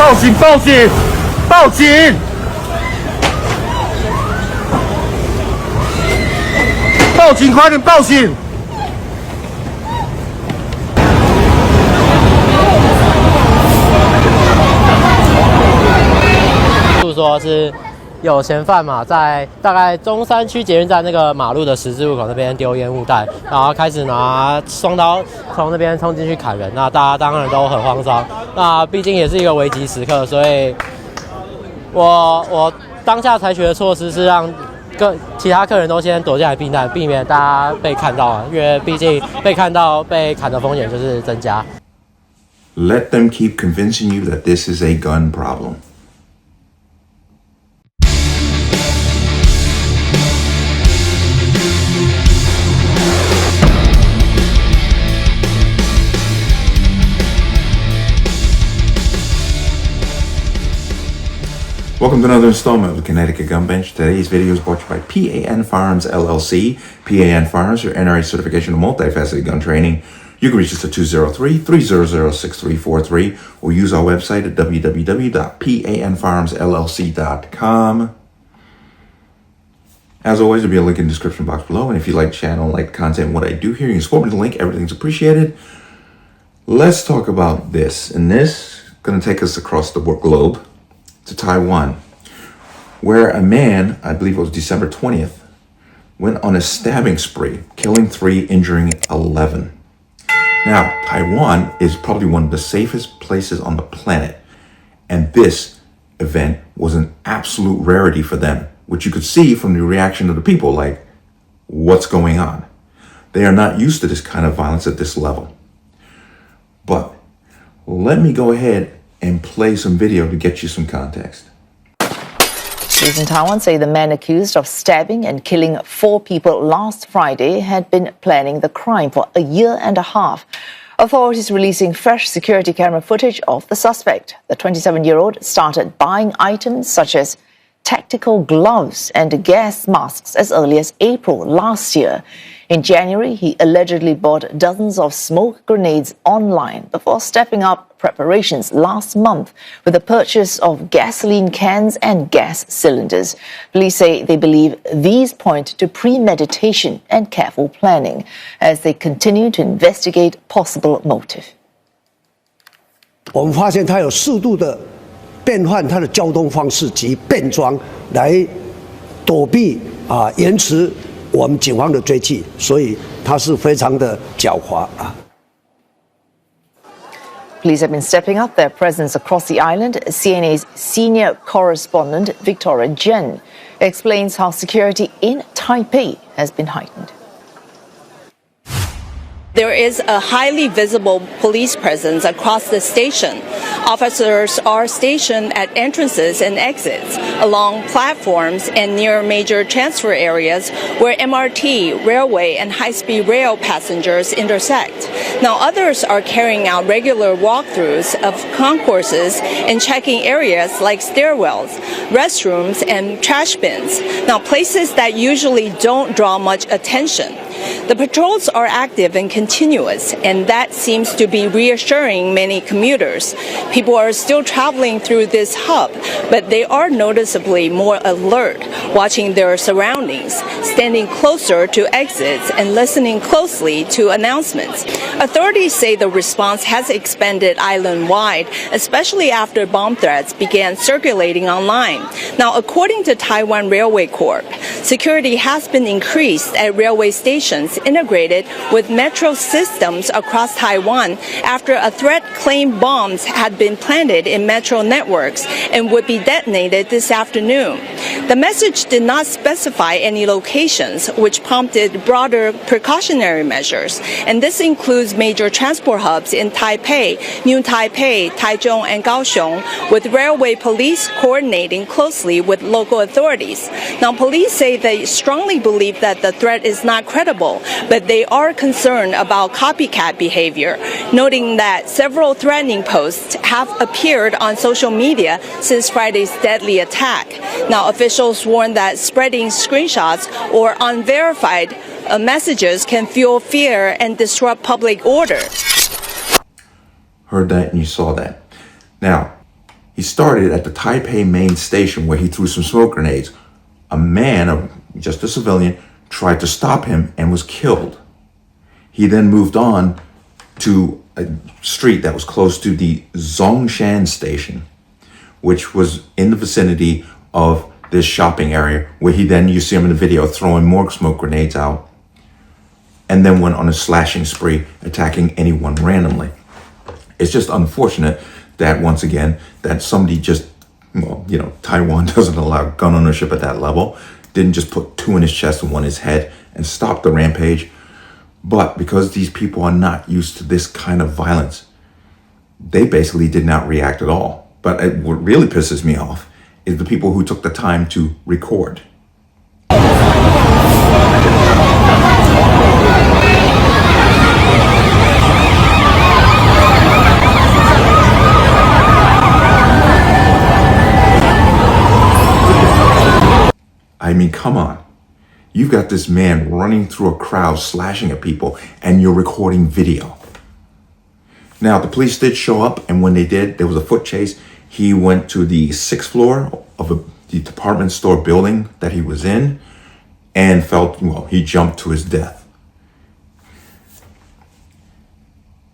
报警！报警！报警！报警！快点报警！就是说是有嫌犯嘛，在大概中山区捷运站那个马路的十字路口那边丢烟雾弹，然后开始拿双刀从那边冲进去砍人。那大家当然都很慌张。那毕竟也是一个危急时刻，所以我当下采取的措施是让其他客人都先躲进来避难，避免大家被看到啊，因为毕竟被看到被砍的风险就是增加。Let them keep convincing you that this is a gun problem. Welcome to another installment of the Connecticut Gun Bench. Today's video is brought to you by P.A.N. Firearms LLC. P.A.N. Firearms, your NRA certification of multifaceted gun training. You can reach us at 203-300-6343 or use our website at www.panfirearmsllc.com. As always, there'll be a link in the description box below. And if you like the channel, like the content, and what I do here, you can support me with the link. Everything's appreciated. Let's talk about this. And this is going to take us across the globe to Taiwan, where a man, I believe it was December 20th, went on a stabbing spree, killing 3, injuring 11. Now, Taiwan is probably one of the safest places on the planet, and this event was an absolute rarity for them, which you could see from the reaction of the people, like, what's going on? They are not used to this kind of violence at this level. But let me go ahead and play some video to get you some context. Police in Taiwan say the man accused of stabbing and killing 4 people last Friday had been planning the crime for a year and a half. Authorities releasing fresh security camera footage of the suspect. The 27-year-old started buying items such as tactical gloves and gas masks as early as April last year. In January, he allegedly bought dozens of smoke grenades online before stepping up preparations last month with the purchase of gasoline cans and gas cylinders. Police say they believe these point to premeditation and careful planning as they continue to investigate possible motive. 我们发现他有适度的变换他的交通方式及变装来躲避延迟我们警方的追击，所以他是非常的狡猾啊。Police have been stepping up their presence across the island. CNA's senior correspondent Victoria Jen explains how security in Taipei has been heightened. There is a highly visible police presence across the station. Officers are stationed at entrances and exits, along platforms and near major transfer areas where MRT, railway, and high-speed rail passengers intersect. Now, others are carrying out regular walkthroughs of concourses and checking areas like stairwells, restrooms, and trash bins. Now, places that usually don't draw much attention. The patrols are active and continuous, and that seems to be reassuring many commuters. People are still traveling through this hub, but they are noticeably more alert, watching their surroundings, standing closer to exits, and listening closely to announcements. Authorities say the response has expanded island-wide, especially after bomb threats began circulating online. Now, according to Taiwan Railway Corp, security has been increased at railway stations integrated with metro systems across Taiwan after a threat claimed bombs had been planted in metro networks and would be detonated this afternoon. The message did not specify any locations, which prompted broader precautionary measures, and this includes major transport hubs in Taipei, New Taipei, Taichung, and Kaohsiung, with railway police coordinating closely with local authorities. Now, police say they strongly believe that the threat is not credible, but they are concerned about copycat behavior, noting that several threatening posts have appeared on social media since Friday's deadly attack. Now, officials warn that spreading screenshots or unverified messages can fuel fear and disrupt public order. Heard that and you saw that. Now, He started at the Taipei main station where he threw some smoke grenades. A man, just a civilian, tried to stop him and was killed. He then moved on to a street that was close to the Zhongshan station, which was in the vicinity of this shopping area, where you see him in the video throwing more smoke grenades out, and then went on a slashing spree, attacking anyone randomly. It's just unfortunate that, once again, that somebody just, Taiwan doesn't allow gun ownership at that level, didn't just put two in his chest and one in his head and stop the rampage. But because these people are not used to this kind of violence, they basically did not react at all. But what really pisses me off is the people who took the time to record. I mean, come on. You've got this man running through a crowd, slashing at people, and you're recording video. Now, the police did show up, and when they did, there was a foot chase. He went to the 6th floor of the department store building that he was in and he jumped to his death.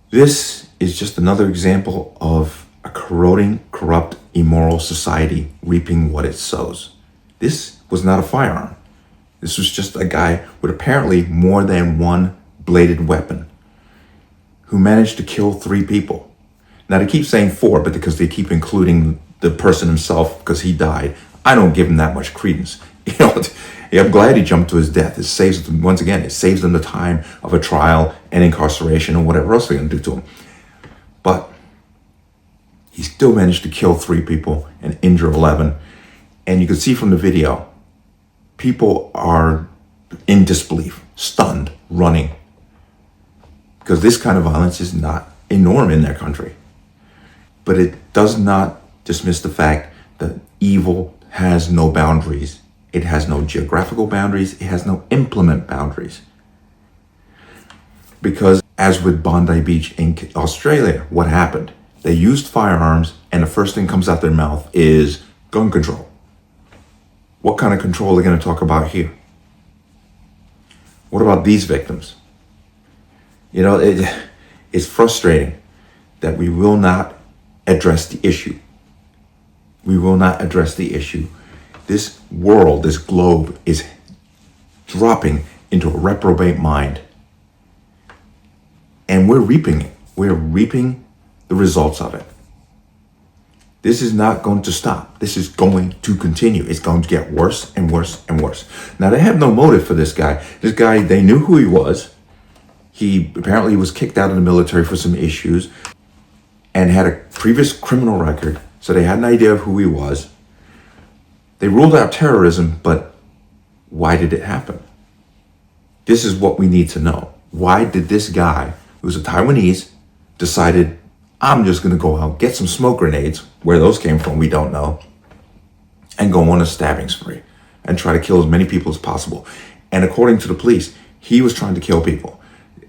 This is just another example of a corroding, corrupt, immoral society reaping what it sows. This was not a firearm. This was just a guy with apparently more than one bladed weapon who managed to kill 3 people. Now, they keep saying 4, but because they keep including the person himself because he died, I don't give him that much credence. I'm glad he jumped to his death. It saves them, once again, it saves them the time of a trial and incarceration or whatever else they're going to do to him. But he still managed to kill 3 people and injure 11. And you can see from the video, people are in disbelief, stunned, running, because this kind of violence is not a norm in their country. But it does not dismiss the fact that evil has no boundaries. It has no geographical boundaries. It has no implement boundaries. Because as with Bondi Beach in Australia, what happened? They used firearms, and the first thing comes out their mouth is gun control. What kind of control are they going to talk about here? What about these victims? It's frustrating that we will not address the issue. We will not address the issue. This world, this globe is dropping into a reprobate mind. And we're reaping it. We're reaping the results of it. This is not going to stop. This is going to continue. It's going to get worse and worse and worse. Now, they have no motive for this guy. This guy, they knew who he was. He apparently was kicked out of the military for some issues and had a previous criminal record. So they had an idea of who he was. They ruled out terrorism, but why did it happen? This is what we need to know. Why did this guy, who was a Taiwanese, decided, I'm just going to go out, get some smoke grenades, where those came from, we don't know, and go on a stabbing spree and try to kill as many people as possible. And according to the police, he was trying to kill people.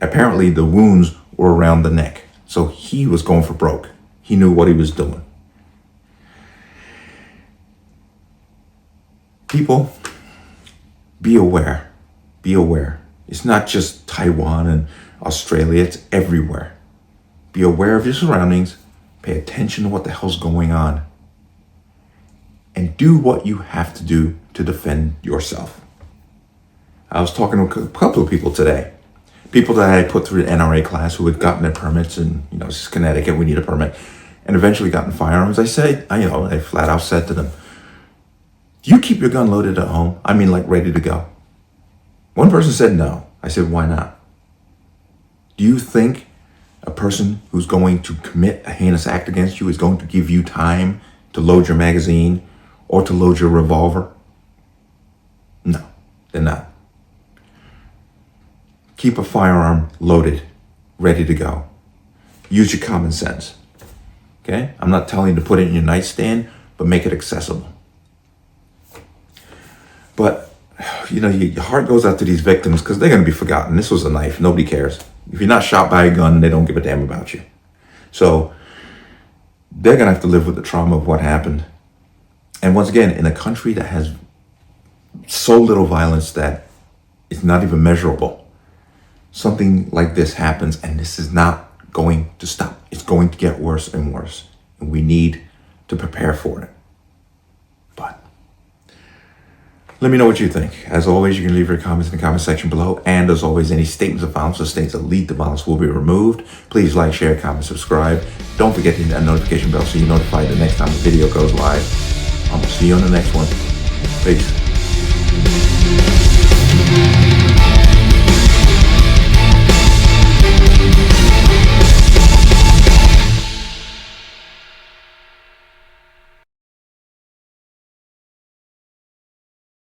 Apparently, the wounds were around the neck. So he was going for broke. He knew what he was doing. People, be aware. Be aware. It's not just Taiwan and Australia, it's everywhere. Be aware of your surroundings. Pay attention to what the hell's going on. And do what you have to do to defend yourself. I was talking to a couple of people today. People that I put through the NRA class who had gotten their permits, and this is Connecticut, we need a permit, and eventually gotten firearms. I flat out said to them, do you keep your gun loaded at home? I mean, like ready to go. One person said no. I said, why not? Do you think a person who's going to commit a heinous act against you is going to give you time to load your magazine or to load your revolver? No, they're not. Keep a firearm loaded, ready to go. Use your common sense. Okay? I'm not telling you to put it in your nightstand, but make it accessible. But, your heart goes out to these victims because they're going to be forgotten. This was a knife. Nobody cares. If you're not shot by a gun, they don't give a damn about you. So they're going to have to live with the trauma of what happened. And once again, in a country that has so little violence that it's not even measurable, something like this happens, and this is not going to stop. It's going to get worse and worse, and we need to prepare for it. But let me know what you think. As always, you can leave your comments in the comment section below. And as always, any statements of violence or statements that lead to violence will be removed. Please like, share, comment, subscribe. Don't forget to hit that notification bell so you're notified the next time a video goes live. I'm going to see you on the next one. Peace.